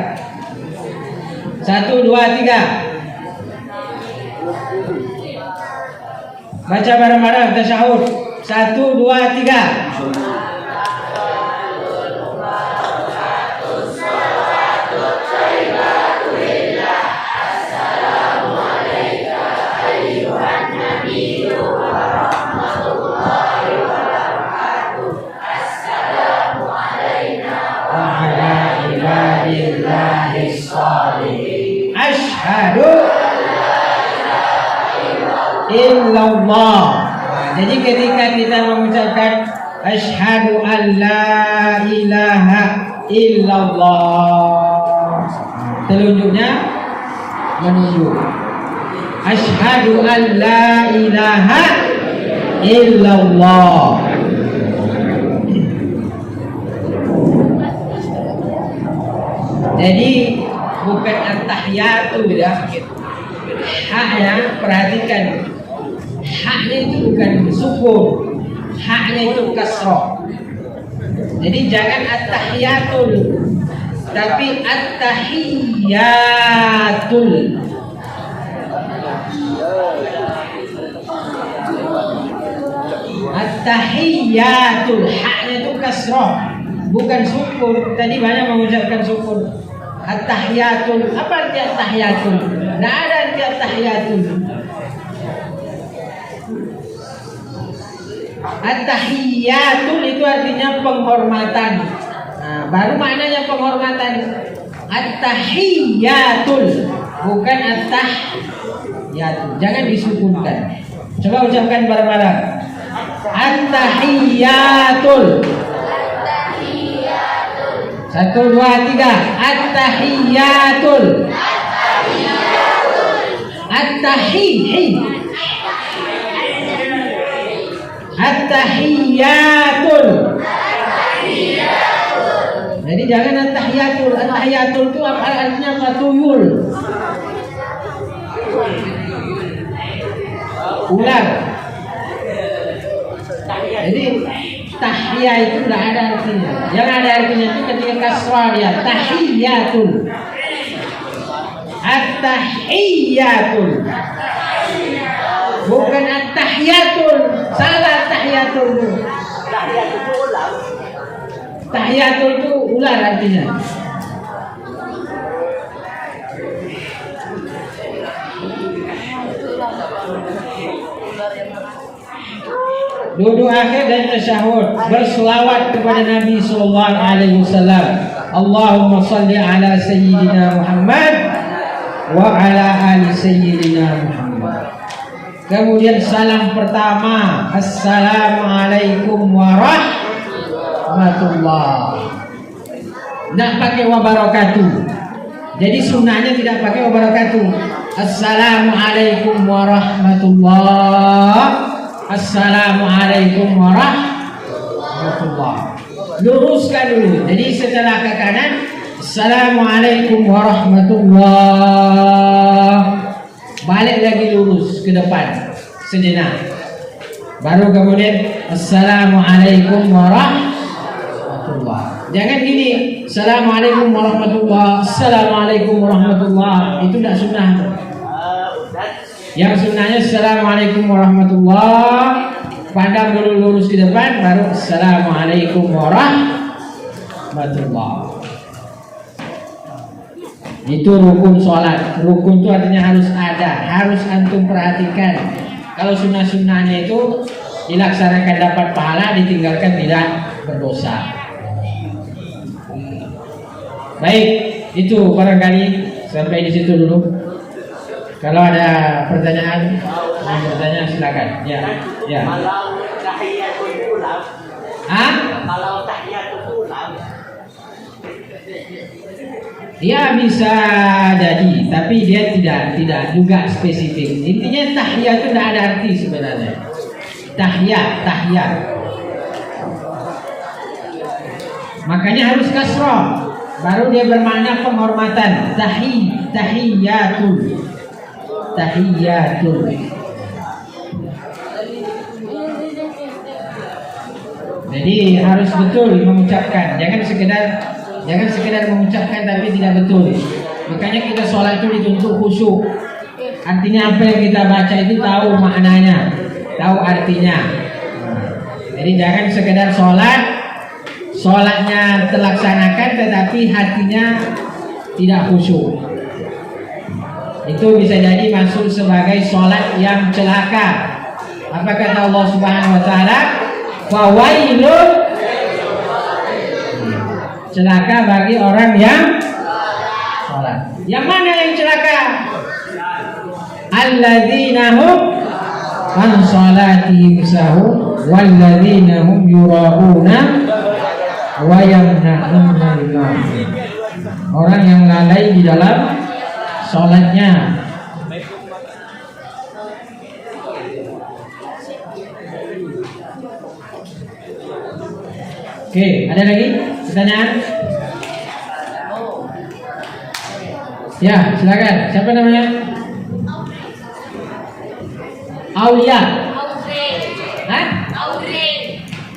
S1: 1, 2, 3. Baca bareng-bareng tasyahud. 1, 2, 3. Asyhadu illallah. Jadi ketika kita mengucapkan asyhadu an la ilaha illallah, telunjuknya menunjuk. Asyhadu an la ilaha illallah. Jadi bukan at-tahiyatu ya. Haknya perhatikan. Haknya itu bukan sukun. Haknya itu kasroh. Jadi jangan at-tahiyatul, tapi at-tahiyatul. At-tahiyatul, haknya itu kasroh, bukan sukun. Tadi banyak mengucapkan sukun. At-tahiyatul, apa arti at-tahiyatul? Tidak ada arti at-tahiyatul. At-tahiyatul itu artinya penghormatan. Nah, baru maknanya penghormatan. At-tahiyatul, bukan at-tahiyatul. Jangan disukunkan. Coba ucapkan bareng-bareng. At-tahiyatul. Satu, dua, tiga. At-tahiyatul. At-tahiyatul. Jadi jangan at-tahiyatul. At-tahiyatul itu artinya apa? Tuyul. Ular. Jadi tahiyah itu tidak ada artinya. Yang ada artinya itu ketika kasrah dia. Tahiyatul. At-tahiyatul. Bukan at-tahiyatul. Salah at-tahiyatul itu. Tahiyatul itu ular artinya. Duduk akhir dan tasyahud, berselawat kepada Nabi sallallahu alaihi wasallam. Allahumma shalli ala sayyidina Muhammad wa ala ali sayyidina Muhammad. Kemudian salam pertama, assalamualaikum warahmatullah. Nak pakai wabarakatuh. Jadi sunnahnya tidak pakai wabarakatuh. Assalamualaikum warahmatullah. Assalamualaikum warahmatullah. Luruskan dulu. Jadi setelah ke kanan, assalamualaikum warahmatullah. Balik lagi lurus ke depan sejenak. Baru kemudian assalamualaikum warahmatullah. Jangan gini, assalamualaikum warahmatullah, assalamualaikum warahmatullah. Itu tidak sunnah. Yang sunnahnya assalamualaikum warahmatullah, pandang dulu lurus ke depan, baru assalamualaikum warahmatullah. Itu rukun sholat. Rukun itu artinya harus ada, harus antum perhatikan. Kalau sunnah-sunnahnya itu dilaksanakan dapat pahala, ditinggalkan tidak berdosa. Baik, itu barangkali sampai di situ dulu. Kalau ada pertanyaan, silakan. Ya, ya.
S2: Kalau tahiyatul ulam, kalau tahiyatul ulam,
S1: dia bisa jadi, tapi dia tidak juga spesifik. Intinya tahiyat itu tidak ada arti sebenarnya. Tahiyat. Makanya harus kasroh, baru dia bermakna penghormatan. Tahiyatul. Jadi harus betul mengucapkan, jangan sekedar mengucapkan tapi tidak betul. Makanya kita sholat itu dituntut khusyuk. Artinya apa yang kita baca itu tahu maknanya, tahu artinya. Jadi jangan sekedar sholatnya terlaksanakan tetapi hatinya tidak khusyuk. Itu bisa jadi masuk sebagai sholat yang celaka. Apa kata Allah Subhanahu wa taala? Fawailun, celaka bagi orang yang sholat. Yang mana yang celaka? Alladzina hum an sholatihim sahun walladzina hum yura'una wa yamna'una al-ma'ruf. Orang yang lalai di dalam sholatnya. Oke, ada lagi pertanyaan? Ya, silakan. Siapa namanya? Aulia. Hah?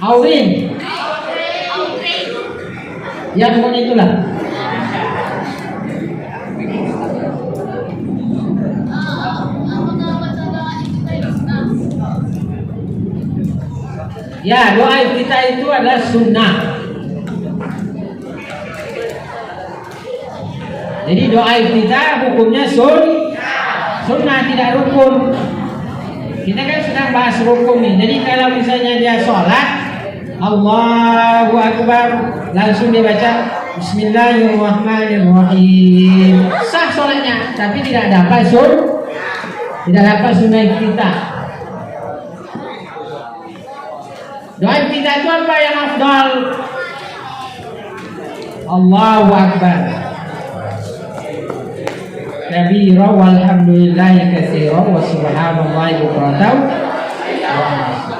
S1: Aurin. Ya, pokoknya itulah. Ya, doa kita itu adalah sunnah. Jadi doa kita hukumnya sunnah, tidak rukun. Kita kan sedang bahas rukun nih. Jadi kalau misalnya dia sholat, Allahu Akbar, langsung dia baca Bismillahirrahmanirrahim. Sah sholatnya, tapi tidak dapat sunnah kita. Doa kita itu apa yang afdal? Allahu Akbar kabira walhamdulillahi katsira wa subhanallahi bukratan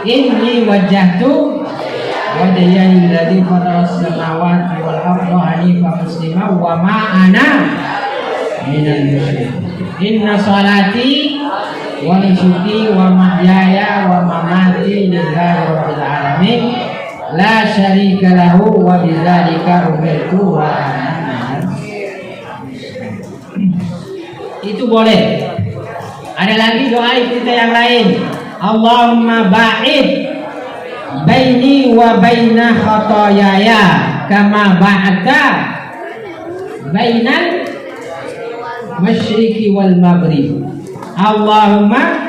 S1: inni wajjahtu wajhiya lilladzi fataras samawati wal arda hanifan musliman wa ma ana minal musyrikin. Inna salati wa nusuki wa mahyaya wa mamati lillahi rabbil alamin la syarika lahu wa bidzalika umirtu wa ana itu boleh. Ada lagi doa kita yang lain. Allahumma ba'id baini wa baina khotoyaya kama ba'ata bainal masyriqi wal maghrib. Allahumma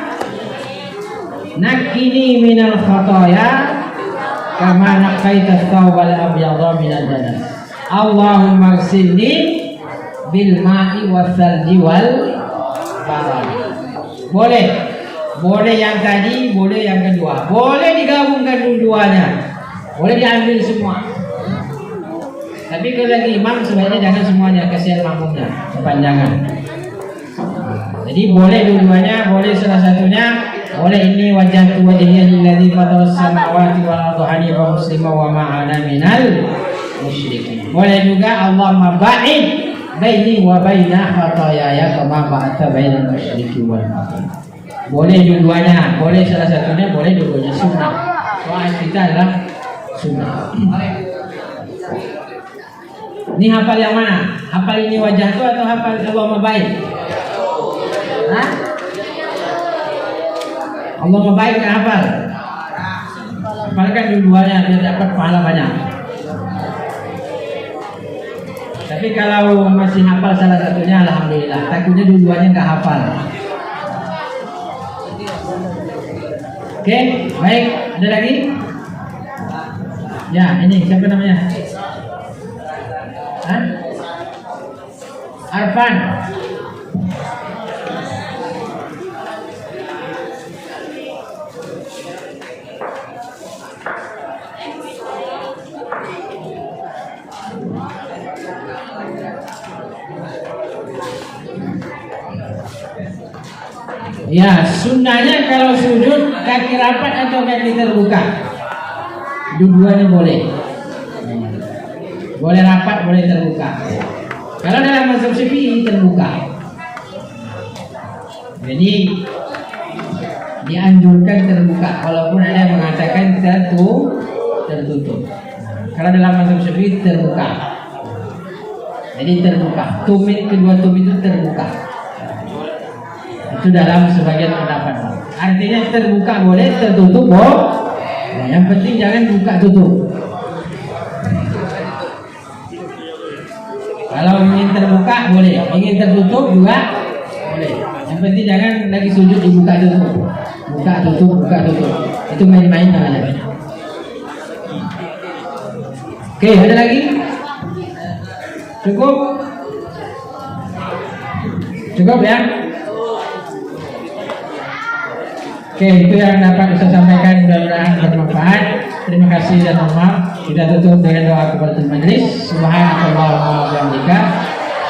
S1: nakini minal khotoya kama naqaita thawbal abyadha minal danas. Allahumma ghsilni bil ma'i wasalji wal barad. Boleh yang tadi, boleh yang kedua. Boleh digabungkan dua-duanya. Boleh diambil semua. Tapi kalau lagi imam sebaiknya jangan semuanya, kasihan makmumnya, kepanjangan. Jadi boleh dua-duanya, boleh salah satunya. Boleh ini wajhatu wajhiya lilladzi fataras samawati wal arda hanifan musliman wa ma ana minal musyrikin. Boleh juga Allahumma ba'id baini wa baina khotoyaya kama ba'ata bainal masyriqi wal maghrib. Boleh dua-duanya, boleh salah satunya, boleh dua-duanya, sunnah. Doa kita adalah sunnah. Ini hafal yang mana? Hafal ini wajah itu atau hafal Allahumma baik? Hah? Allahumma baik nggak hafal? Hafalkan dua-duanya biar dapat pahala banyak. Tapi kalau masih hafal salah satunya, alhamdulillah. Takutnya dua-duanya nggak hafal. Oke, baik. Ada lagi? Ya, ini siapa namanya? Hah? Arfan. Ya, sunnahnya kalau sujud kaki rapat atau kaki terbuka, dua-duanya boleh. Boleh rapat, boleh terbuka. Kalau dalam mazhab Syafi'i terbuka. Jadi dianjurkan terbuka, walaupun ada yang mengatakan tertutup. Kalau dalam mazhab Syafi'i terbuka. Jadi terbuka. Tumit, kedua tumit itu terbuka. Itu dalam sebagian pendapat. Artinya terbuka boleh, tertutup boleh. Nah, yang penting jangan buka tutup. Kalau ingin terbuka boleh, ingin tertutup juga boleh. Yang penting jangan lagi sujud dibuka tutup. Buka tutup. Itu main-main namanya. Oke, ada lagi? Cukup ya? Oke, itu yang dapat saya sampaikan, mudah-mudahan bermanfaat. Terima kasih dan mohon maaf. Kita tutup dengan doa kepada majelis. Subhanallahumma wa bihamdika,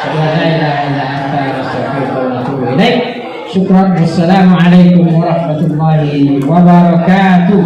S1: asyhadu an la ilaha illa anta, astaghfiruka wa atubu ilaik. Syukran. Wassalamualaikum warahmatullahi wabarakatuh.